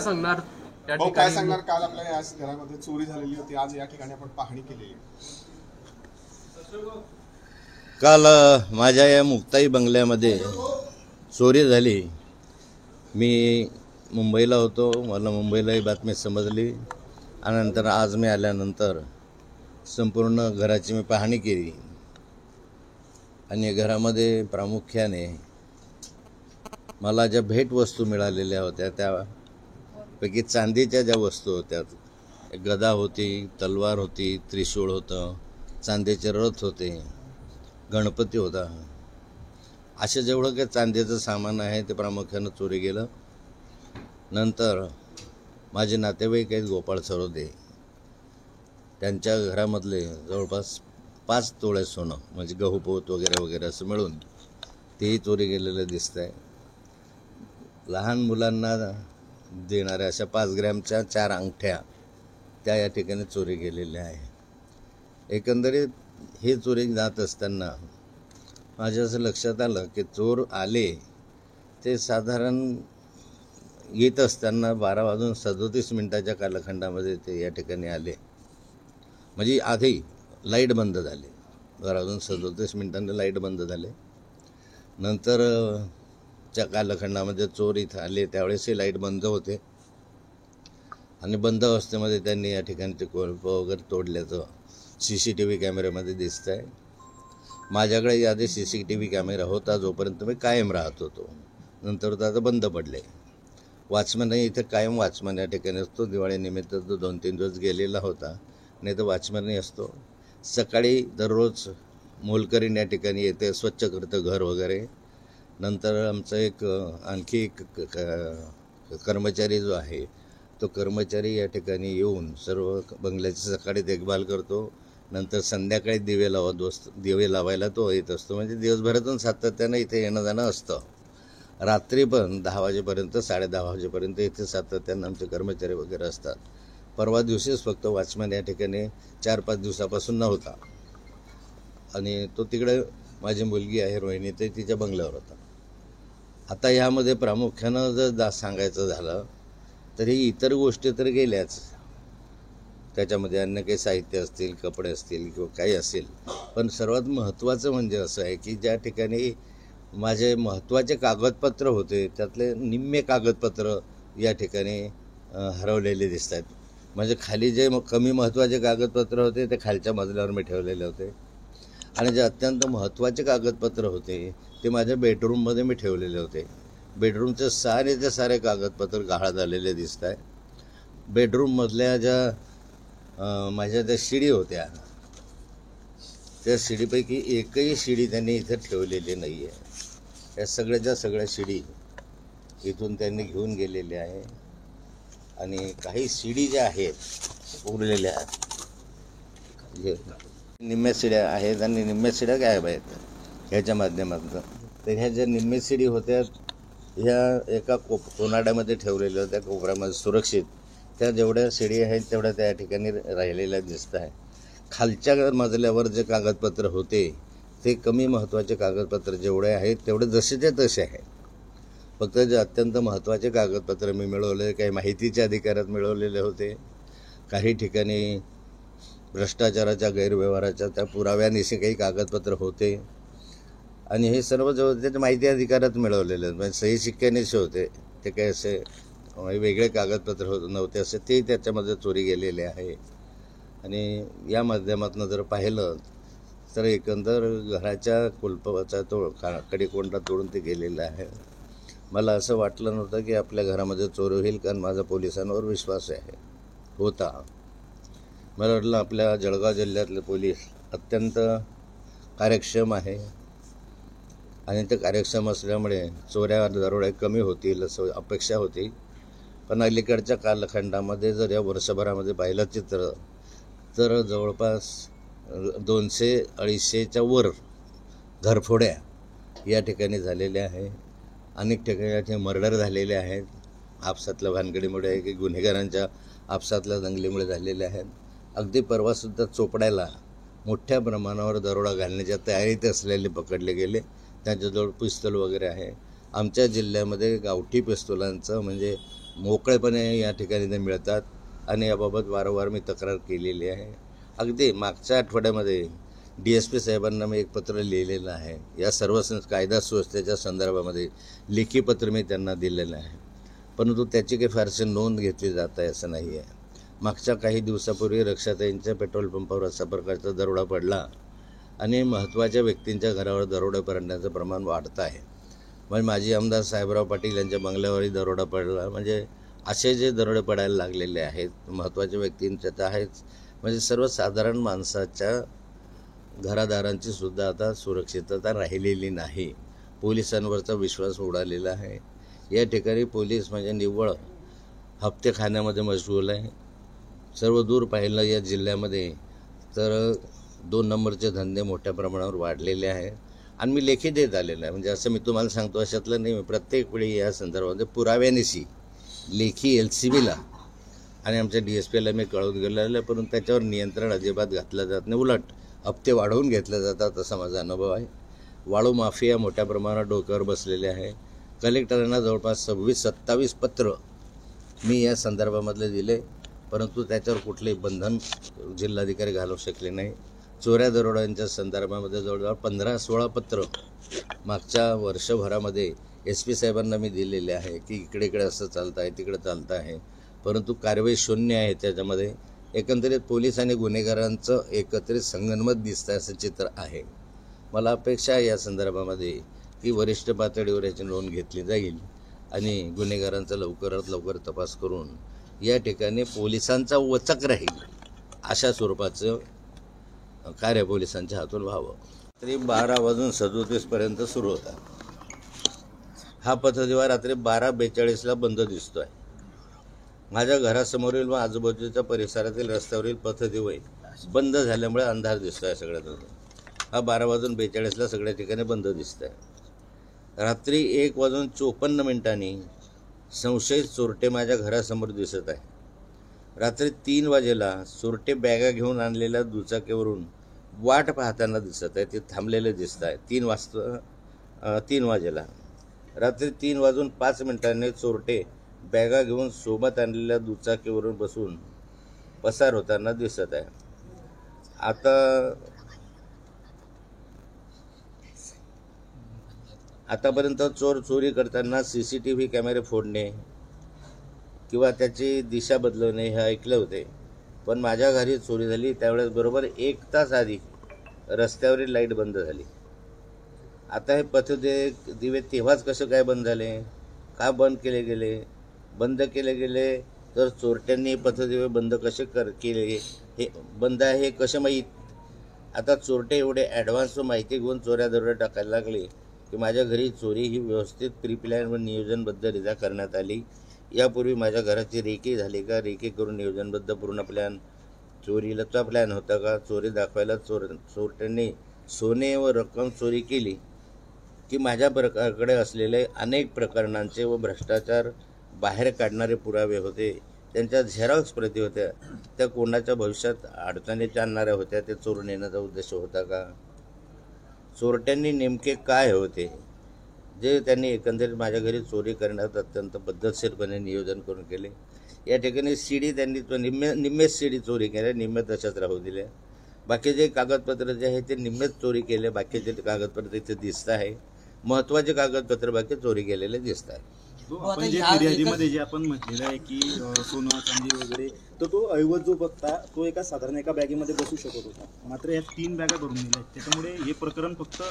काय सांगणार त्या काय ठिकाणी? सांगणार? काल आपल्या या घरामध्ये चोरी झालेली होती, आज या ठिकाणी आपण पाहणी केलेली. काल माझ्या या मुक्ताई बंगल्यामध्ये चोरी झाली. मी मुंबईला होतो, मला मुंबईला ही बातमी समजली आणि नंतर आज मी आल्यानंतर संपूर्ण घराची मी पाहणी केली आणि घरामध्ये प्रामुख्याने मला ज्या भेटवस्तू मिळालेल्या होत्या त्यापैकी चांदीच्या ज्या वस्तू होत्या, गदा होती, तलवार होती, त्रिशूळ होतं, चांदीचे रथ होते, गणपती होता, असे जेवढं काही चांदीचं सामान आहे ते प्रामुख्यानं चोरी गेलं. नंतर माझे नातेवाईक आहेत गोपाळ सरोदे, त्यांच्या घरामधले जवळपास 5 तोळे सोनं म्हणजे गहूपोत वगैरे वगैरे असं मिळून तेही चोरी गेलेलं दिसत आहे. लहान मुलांना देणाऱ्या अशा 5 ग्रॅमच्या 4 अंगठ्या त्या या ठिकाणी चोरी गेलेल्या आहे. एकंदरीत हे चोरी जात असताना माझ्या असं लक्षात आलं की चोर आले ते साधारण येत असताना 12:37 कालखंडामध्ये ते या ठिकाणी आले. म्हणजे आधी लाईट बंद झाले, 12:37 लाईट बंद झाले. नंतर च्या कालखंडामध्ये चोर इथं आले त्यावेळेसही लाईट बंद होते आणि बंद अवस्थेमध्ये त्यांनी या ठिकाणी ते कोळप वगैरे तोडल्याचं CCTV कॅमेऱ्यामध्ये दिसत आहे. माझ्याकडे याआधी CCTV कॅमेरा होता जोपर्यंत मी कायम राहत होतो, नंतर तर आता बंद पडले. वॉचमॅन इथं कायम वॉचमॅन या ठिकाणी असतो. दिवाळीनिमित्त तो 2-3 दिवस गेलेला होता, नाही तर वॉचमॅनही असतो. सकाळी दररोज मोलकरीण या ठिकाणी येते, स्वच्छ करतं घर वगैरे. नंतर आमचा आणखी एक कर्मचारी जो आहे तो कर्मचारी या ठिकाणी येऊन सर्व बंगल्याची सकाळी देखभाल करतो. नंतर संध्याकाळी दिवे लावायला तो येत असतो. म्हणजे दिवसभरातून सातत्यानं इथे येणं जाणं असतं. रात्री पण 10 वाजेपर्यंत 10:30 वाजेपर्यंत इथे सातत्यानं आमचे कर्मचारी वगैरे असतात. परवा दिवशीच फक्त वॉचमॅन या ठिकाणी 4-5 दिवसापासून नव्हता आणि तो तिकडे माझी मुलगी आहे रोहिणी ते तिच्या बंगल्यावर होता. आता ह्यामध्ये प्रामुख्यानं जर सांगायचं झालं तरी इतर गोष्टी तर गेल्याच, त्याच्यामध्ये अन्य काही साहित्य असतील, कपडे असतील किंवा काही असेल, पण सर्वात महत्त्वाचं म्हणजे असं आहे की ज्या ठिकाणी माझे महत्त्वाचे कागदपत्र होते त्यातले निम्मे कागदपत्र या ठिकाणी हरवलेले दिसत आहेत. म्हणजे खाली जे कमी महत्त्वाचे कागदपत्र होते ते खालच्या मजल्यावर मी ठेवलेले होते आणि जे अत्यंत महत्त्वाचे कागदपत्र होते ते माझ्या बेडरूममध्ये मी ठेवलेले होते. बेडरूमचे सारे कागदपत्र गहाळ झालेले दिसत आहे. बेडरूममधल्या ज्या माझ्या त्या शिडी होत्या त्या शिडीपैकी एकही शिडी त्यांनी इथं ठेवलेली नाही आहे. या सगळ्या शिडी इथून त्यांनी घेऊन गेलेले आहे आणि काही शिडी ज्या आहेत उरलेल्या निम्म्या शिड्या आहेत आणि निम्म्या शिड्या गायब आहेत ह्याच्या माध्यमातून. तर ह्या ज्या निम्म्या शिडी होत्या ह्या एका कोनाड्यामध्ये ठेवलेल्या होत्या कोपऱ्यामध्ये सुरक्षित. त्या जेवढ्या शिडी आहेत तेवढ्या त्या ठिकाणी राहिलेल्या दिसत आहे. खालच्या मजल्यावर जे कागदपत्र होते ते कमी महत्त्वाचे कागदपत्र जेवढे आहेत तेवढे जसेच्या तसे आहेत. फक्त जे अत्यंत महत्त्वाचे कागदपत्र मी मिळवले, काही माहितीच्या अधिकारात मिळवलेले होते, काही ठिकाणी भ्रष्टाचाराच्या गैरव्यवहाराच्या त्या पुराव्यानिशी काही कागदपत्र होते आणि हे सर्व जे होते ते माहिती अधिकारात मिळवलेले आहेत. म्हणजे सही शिक्क्यानेच होते, ते काही असे वेगळे कागदपत्र नव्हते असे ते त्याच्यामध्ये चोरी गेलेले आहे. आणि या माध्यमातून जर पाहिलं तर एकंदर घराच्या कुलपाचा कडेकोंडा तोडून ते गेलेलं आहे. मला असं वाटलं नव्हतं की आपल्या घरामध्ये चोरी होईल, कारण माझा पोलिसांवर विश्वास होता. मला वाटलं आपल्या जळगाव जिल्ह्यातले पोलीस अत्यंत कार्यक्षम आहे आणि ते कार्यक्षम असल्यामुळे चोऱ्या दरोड्या कमी होतील असं अपेक्षा होती. पण अलीकडच्या कालखंडामध्ये जर या वर्षभरामध्ये पाहिलं चित्र तर जवळपास 200-250च्या वर घरफोड्या या ठिकाणी झालेल्या आहे. अनेक ठिकाणी या ठिकाणी मर्डर झालेले आहेत. आपसातल्या भानगडीमुळे की गुन्हेगारांच्या आपसातल्या दंगलीमुळे झालेले आहेत. अगदी परवासुद्धा चोपड्याला मोठ्या प्रमाणावर दरोडा घालण्याच्या तयारीत असलेले पकडले गेले. त्यांच्याजवळ पिस्तूल वगैरे आहे. आमच्या जिल्ह्यामध्ये गावठी पिस्तुलांचं म्हणजे मोकळेपणे या ठिकाणी ते मिळतात आणि याबाबत वारंवार मी तक्रार केलेली आहे. अगदी मागच्या आठवड्यामध्ये DSP साहेबांना मी एक पत्र लिहिलेलं आहे. या सर्व कायदा सुव्यवस्थेच्या संदर्भामध्ये लेखी पत्र मी त्यांना दिलेलं आहे, परंतु त्याची काही फारशी नोंद घेतली जात आहे असं नाही आहे. मागच्या काही दिवसापूर्वी रक्षाताईंच्या पेट्रोल पंपावर अशा प्रकारचा दरोडा पडला आणि महत्त्वाच्या व्यक्तींच्या घरावर दरोडे पडण्याचं प्रमाण वाढतं आहे. म्हणजे माजी आमदार साहेबराव पाटील यांच्या बंगल्यावरही दरोडा पडला. म्हणजे असे जे दरोडे पडायला लागलेले आहेत महत्त्वाच्या व्यक्तींच्या तर आहेच, म्हणजे सर्वसाधारण माणसाच्या घरादारांची सुद्धा आता सुरक्षितता राहिलेली नाही. पोलिसांवरचा विश्वास उडालेला आहे. या ठिकाणी पोलीस म्हणजे निव्वळ हप्ते खाण्यामध्ये मशगूल आहे. सर्व दूर पाहिलं या जिल्ह्यामध्ये तर 2 नंबरचे धंदे मोठ्या प्रमाणावर वाढलेले आहे आणि मी लेखी देत आलेलं आहे. म्हणजे असं मी तुम्हाला सांगतो अशातलं नाही. मी प्रत्येक वेळी या संदर्भामध्ये पुराव्यानिशी लेखी LCBला आणि आमच्या DSPला मी कळवत गेलेलं आहे, परंतु त्याच्यावर नियंत्रण अजिबात घातलं जात नाही. उलट हप्ते वाढवून घेतले जातात असा माझा अनुभव आहे. वाळू माफिया मोठ्या प्रमाणात डोक्यावर बसलेले आहे. कलेक्टरांना जवळपास 26-27 पत्र मी या संदर्भामधले दिले, परंतु त्याच्यावर कुठलेही बंधन जिल्हाधिकारी घालू शकले नाही. चोऱ्या दरोड्यांच्या संदर्भामध्ये जवळजवळ 15-16 पत्र मागच्या वर्षभरामध्ये SP साहेबांना मी दिलेले आहे की इकडे इकडे असं चालतं आहे, तिकडे चालतं आहे, परंतु कारवाई शून्य आहे. त्याच्यामध्ये एकंदरीत पोलीस आणि गुन्हेगारांचं एकत्रित संगनमत दिसतं असं चित्र आहे. मला अपेक्षा आहे या संदर्भामध्ये की वरिष्ठ पातळीवर याची नोंद घेतली जाईल आणि गुन्हेगारांचा लवकरात लवकर तपास करून या ठिकाणी पोलिसांचा वचक राहील अशा स्वरूपाचं कार्य पोलिसांच्या हातून व्हावं. तरी 12:37 सुरू होता. हा पथदिवा रात्री 12:42 बंद दिसतो आहे. माझ्या घरासमोरील व आजूबाजूच्या परिसरातील रस्त्यावरील पथदिवे बंद झाल्यामुळे अंधार दिसतो आहे सगळ्यात. हा 12:42 सगळ्या ठिकाणी बंद दिसत आहे. रात्री 1:54 संशयित चोरटे माझ्या घरासमोर दिसत आहे. रात्री 3 वाजेला चोरटे बॅगा घेऊन आणलेल्या दुचाकीवरून वाट पाहताना दिसत आहे. ते थांबलेले दिसत आहे 3 वाजेला. रात्री 3:05 चोरटे बॅगा घेऊन सोबत आणलेल्या दुचाकीवरून बसून पसार होताना दिसत आहे. आतापर्यंत चोर चोरी करताना CCTV कॅमेरे फोडणे किंवा त्याची दिशा बदलवणे हे ऐकले होते, पण माझ्या घरी चोरी झाली त्यावेळेस बरोबर 1 तास आधी रस्त्यावरील लाईट बंद झाली. आता हे पथदिवे तेव्हाच कसं काय बंद झाले, का बंद केले गेले? बंद केले गेले तर चोरट्यांनी पथदिवे बंद कसे केले, हे बंद आहे हे कसे माहीत? आता चोरटे एवढे ॲडव्हान्स माहिती घेऊन चोऱ्या दरोडे टाकायला लागले की माझ्या घरी चोरी ही व्यवस्थित प्रीप्लॅन व नियोजनबद्धरित्या करण्यात आली. यापूर्वी माझ्या घराची रेकी झाली का? रेकी करून नियोजनबद्ध पूर्ण प्लॅन, चोरीचा प्लॅन होता का? चोरी दाखवायला चोरट्यांनी सोने व रक्कम चोरी केली की माझ्याकडे असलेले अनेक प्रकरणांचे व भ्रष्टाचार बाहेर काढणारे पुरावे होते, त्यांच्या झेरॉक्स प्रती होत्या, त्या कोणाच्या भविष्यात अडचणीत आणणाऱ्या होत्या, ते चोरून येण्याचा उद्देश होता का? चोरट्यांनी नेमके काय होते जे त्यांनी एकंदरीत माझ्या घरी चोरी करण्यात अत्यंत पद्धतशीरपणे नियोजन करून केले? या ठिकाणी CD त्यांनी निम्मेच CD चोरी केल्या, निम्मे तशाच राहू दिले. बाकीचे कागदपत्र जे आहे ते निम्मेच चोरी केले, बाकीचे कागदपत्र इथे दिसत आहे. महत्त्वाचे कागदपत्र बाकी चोरी केलेले दिसत आहे. आपण जे फिर्यादीमध्ये जे आपण म्हटलेलं आहे की सोनं चांदी वगैरे, तर तो ऐवज जो बघता तो साधारण एका बॅगेमध्ये बसू शकत होता, मात्र या 3 बॅगा भरून दिल्या. त्याच्यामुळे हे प्रकरण फक्त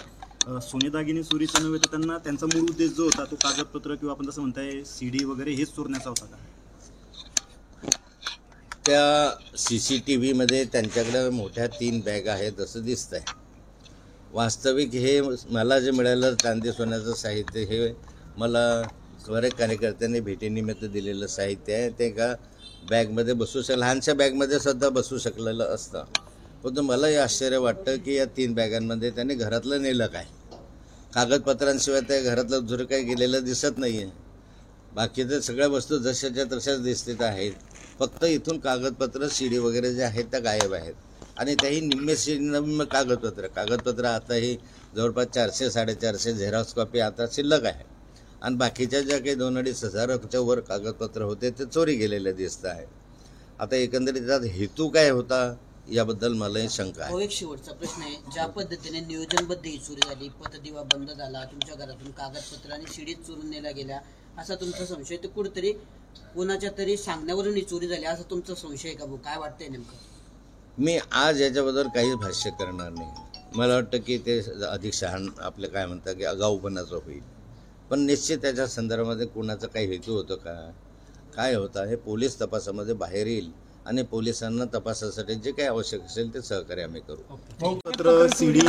सोने दागिने चोरीचं नव्हे तर त्यांना त्यांचा मूळ उद्देश जो होता तो कागदपत्र किंवा आपण जसं म्हणताय CD वगैरे हेच चोरण्याचा होता का? त्या CCTVमध्ये त्यांच्याकडे मोठ्या 3 बॅगा आहेत असं दिसत आहे. वास्तविक हे मला जे मिळालं चांदी सोन्याचं साहित्य हे मला बरेच कार्यकर्त्यांनी भेटीनिमित्त दिलेलं साहित्य आहे. ते एका बॅगमध्ये बसू लहानशा बॅगमध्ये सुद्धा बसू शकलेलं असतं. परंतु मलाही आश्चर्य वाटतं की या 3 बॅगांमध्ये त्यांनी घरातलं नेलं काय? कागदपत्रांशिवाय त्या घरातलं दुसरं काही गेलेलं दिसत नाही आहे. बाकीच्या सगळ्या वस्तू जशाच्या तशाच दिसत आहेत. फक्त इथून कागदपत्र CD वगैरे जे आहेत त्या गायब आहेत आणि त्याही निम्मे कागदपत्र आताही जवळपास 400-450 झेरॉक्स कॉपी आता शिल्लक आहे. आणि बाकीच्या ज्या काही 2-2.5 हजाराच्या वर कागदपत्र होते ते चोरी गेलेले दिसत आहे. आता एकंदरीत त्यात हेतू काय होता याबद्दल मलाही शंका आहे. एक शेवटचा प्रश्न आहे, ज्या पद्धतीने नियोजनबद्ध ही चोरी झाली, पतदिवा बंद झाला, तुमच्या घरातून कागदपत्र आणि शिडीत चोरून नेल्या गेल्या असा तुमचा संशय, तर कुठेतरी कोणाच्या तरी सांगण्यावरून ही चोरी झाली असा तुमचा संशय आहे का भाऊ? काय वाटतंय नेमकं? मी आज याच्याबद्दल काही भाष्य करणार नाही. मला वाटतं की ते अधिक शहाण आपलं काय म्हणतात की आगाऊपणाचं होईल. पण निश्चित त्याच्या संदर्भामध्ये कुणाचा काही हेतू होतं का, काय होता हे पोलीस तपासामध्ये बाहेर येईल आणि पोलिसांना तपासासाठी जे काही आवश्यक असेल ते सहकार्य आम्ही करू. पत्र सीडी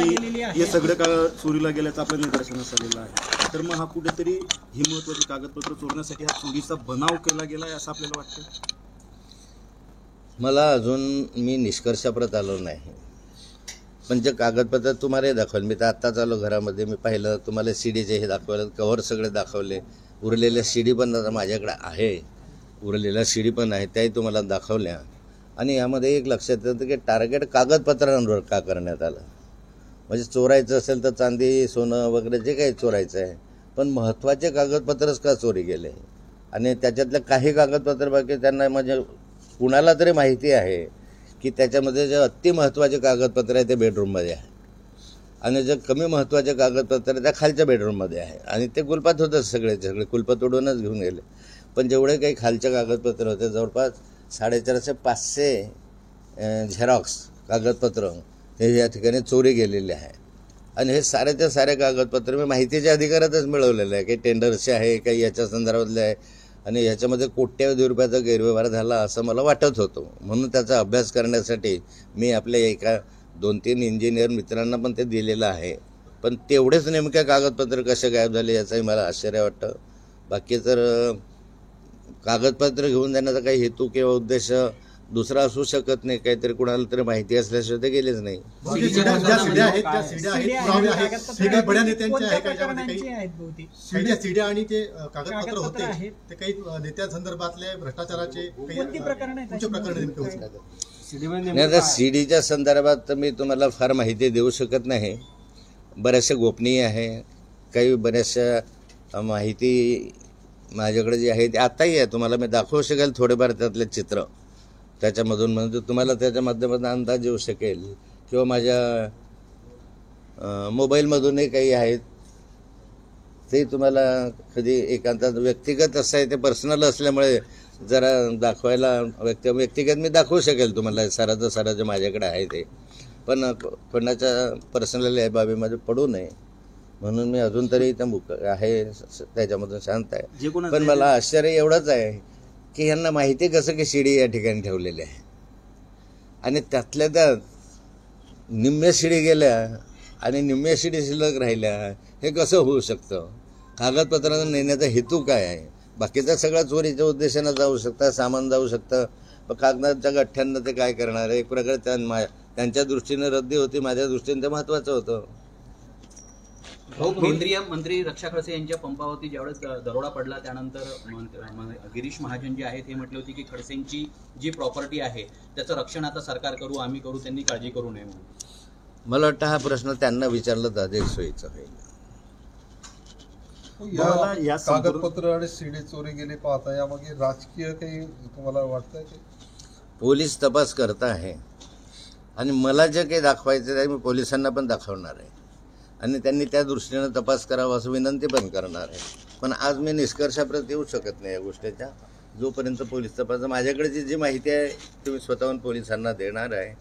हे सगळं का चोरीला गेल्याचं आपल्या निदर्शनास आलेलं आहे. तर मग हा कुठेतरी ही महत्वाची कागदपत्र चोरण्यासाठी हा चोरीचा बनाव केला गेला आहे असं आपल्याला वाटतं. मला अजून मी निष्कर्षाप्रत आलो नाही. पण जे कागदपत्र तुम्हाला दाखवलं, मी तर आत्ताच आलो घरामध्ये, मी पाहिलं तुम्हाला सीडीचे हे दाखवलं, कव्हर सगळे दाखवले, उरलेल्या सीडी पण आता माझ्याकडे आहे, उरलेल्या सीडी पण आहे त्याही तुम्हाला दाखवल्या. आणि यामध्ये एक लक्षात येतं की टार्गेट कागदपत्रांवर का करण्यात आलं. म्हणजे चोरायचं असेल तर चांदी सोनं वगैरे जे काही चोरायचं आहे, पण महत्त्वाचे कागदपत्रच का चोरी गेले. आणि त्याच्यातले काही कागदपत्र बाकी त्यांना म्हणजे कुणाला तरी माहिती आहे की त्याच्यामध्ये जे अति महत्त्वाचे कागदपत्र आहे ते बेडरूममध्ये आहे आणि जे कमी महत्त्वाचे कागदपत्र आहे त्या खालच्या बेडरूममध्ये आहे. आणि ते कुलपात होतं, सगळे कुलपं तोडूनच घेऊन गेले. पण जेवढे काही खालचे कागदपत्र होते जवळपास 450-500 झेरॉक्स कागदपत्र हे या ठिकाणी चोरी गेलेले आहे. आणि हे सारेच्या सारे कागदपत्र मी माहितीच्या अधिकारातच मिळवलेलं आहे. काही टेंडर्सचे आहे, काही याच्या संदर्भातले आहे. आणि याच्यामध्ये कोट्यवधी रुपयाचा गैरव्यवहार झाला असं मला वाटत होतं. म्हणून त्याचा अभ्यास करण्यासाठी मी आपल्या एका 2-3 इंजिनियर मित्रांना पण ते दिलेलं आहे. पण तेवढेच नेमके कागदपत्र कसे गायब झाले याचंही मला आश्चर्य वाटतं. बाकी तर कागदपत्र घेऊन जाण्याचा काही हेतू किंवा उद्देश दुसरा असू शकत नाही. काहीतरी कुणाला तरी माहिती असल्याशिवाय ते गेलेच नाही. सीड्या आणि ते कागदपत्र होते ते काही नेत्यांसंदर्भातले भ्रष्टाचाराचे नाही, आता सीडीच्या संदर्भात तर मी तुम्हाला फार माहिती देऊ शकत नाही. बऱ्याचशा गोपनीय आहे, काही बऱ्याचशा माहिती माझ्याकडे जी आहे ती आताही आहे. तुम्हाला मी दाखवू शकेल थोडेफार त्यातले चित्र त्याच्यामधून, म्हणजे तुम्हाला त्याच्या माध्यमातून अंदाज येऊ शकेल. किंवा माझ्या मोबाईलमधूनही काही आहेत ते तुम्हाला कधी एकांतात व्यक्तिगत असं आहे, ते पर्सनल असल्यामुळे जरा दाखवायला व्यक्तिगत मी दाखवू शकेल तुम्हाला सारा जे माझ्याकडे आहे ते. पण कोणाच्या पर्सनल बाबीमध्ये पडू नये म्हणून मी अजून तरी इथं आहे त्याच्यामधून शांत आहे. पण मला आश्चर्य एवढंच आहे की यांना माहिती कसं की शिडी या ठिकाणी ठेवलेली आहे आणि त्यातल्या त्यात निम्म्या शिडी गेल्या आणि निम्म्या शिडी शिल्लक राहिल्या, हे कसं होऊ शकतं. कागदपत्रांना नेण्याचा हेतू काय आहे. बाकीचा सगळा चोरीच्या उद्देशानं जाऊ शकतं, सामान जाऊ शकतं, पण कागदाच्या गठ्ठ्यांना ते काय करणार. एक प्रकारे त्यांच्या दृष्टीने रद्दी होती, माझ्या दृष्टीने ते महत्त्वाचं होतं. केंद्रीय मंत्री रक्षा खडसे यांच्या पंपावरती ज्यावेळेस दरोडा पडला त्यानंतर गिरीश महाजन जे आहेत हे म्हटले होते की खडसेंची जी प्रॉपर्टी आहे त्याचं रक्षण आता सरकार करू, आम्ही करू, त्यांनी काळजी करू नये म्हणून. मला वाटतं हा प्रश्न त्यांना विचारला तर अधिक सोयीचा होईल. या कागदपत्र आणि सीडी चोरी गेली पाहता यामागे राजकीय काही तुम्हाला वाटतंय की? पोलीस तपास करत आहे आणि मला जे काही दाखवायचं आहे मी पोलिसांना पण दाखवणार आहे आणि त्यांनी त्या दृष्टीनं तपास करावा असं विनंती पण करणार आहे. पण आज मी निष्कर्षाप्रत येऊ शकत नाही या गोष्टीच्या. जोपर्यंत पोलीस तपास माझ्याकडे जी माहिती आहे ती मी स्वतःहून पोलिसांना देणार आहे.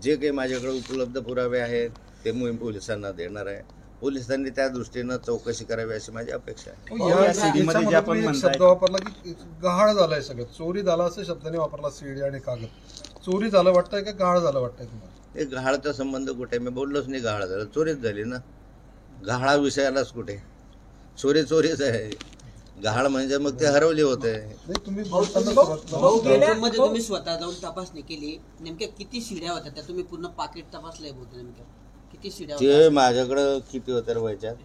जे काही माझ्याकडे उपलब्ध पुरावे आहेत ते मी पोलिसांना देणार आहे. पोलिसांनी त्या दृष्टीनं चौकशी करावी अशी माझी अपेक्षा आहे. शब्द वापरला की गहाळ झालाय सगळं, चोरी झाला असं शब्दाने वापरला. सीडी आणि कागद चोरी झालं वाटतंय का गहाळ झालं वाटतंय तुम्हाला? हे गहाळचा संबंध कुठे, मी बोललोच नाही गहाळ झालं, चोरीच झाली ना. गहाळा विषयालाच कुठे, चोरीच आहे. गहाळ म्हणजे मग ते हरवले होते. तुम्ही स्वतः जाऊन तपासणी केली, नेमक्या किती शिड्या होत्या त्या तुम्ही पूर्ण पाकिट तपासलंय बोलतो, नेमक्या किती शिड्या ते माझ्याकडं किती होत्या व्हायच्यात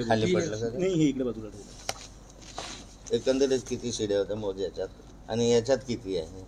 खाली पडलं एकंदरीत किती शिड्या होत्या मोज याच्यात आणि याच्यात किती आहे.